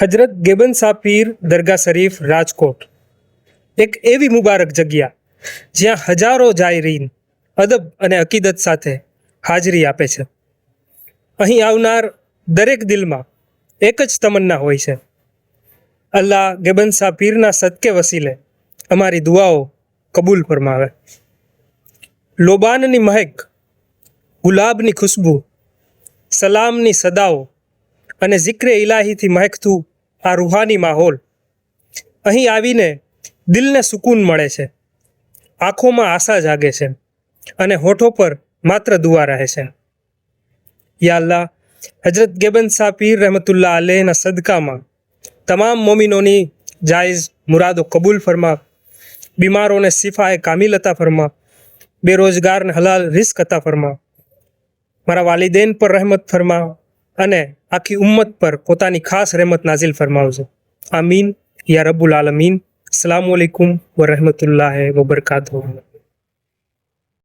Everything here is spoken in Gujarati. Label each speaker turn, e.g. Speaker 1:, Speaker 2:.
Speaker 1: હજરત ગેબન શાહ પીર દરગાહ શરીફ રાજકોટ એક એવી મુબારક જગ્યા જ્યાં હજારો જાયરીન અદબ અને અકીદત સાથે હાજરી આપે છે. અહીં આવનાર દરેક દિલમાં એક જ તમન્ના હોય છે, અલ્લાહ ગેબન શાહ પીરના સદકે વસીલે અમારી દુઆઓ કબૂલ ફરમાવે. લોબાનની મહેક, ગુલાબની ખુશ્બુ, સલામની સદાઓ અને જિક્રે ઇલાહીથી મહેકતું આ રૂહાની માહોલ, અહીં આવીને દિલને સુકૂન મળે છે, આંખોમાં આશા જાગે છે અને હોઠો પર માત્ર દુઆ રહે છે. યા અલ્લાહ, હજરત ગેબન શાહ પીર રહેમતુલ્લાહ અલેહના સદકામાં તમામ મોમિનોની જાયઝ મુરાદો કબૂલ ફરમા, બીમારોને શિફાએ કામિલ અતા ફરમા, બેરોજગારને હલાલ રિસ્ક અતા ફરમા, મારા વાલિદેન પર રહેમત ફરમા અને આખી ઉમ્મત પર પોતાની ખાસ રહેમત નાઝિલ ફરમાવજો. આમીન યા રબ્બુલ આલમીન. અસ્સલામુ અલૈકુમ વ રહમતુલ્લાહિ વ બરકાતુહુ.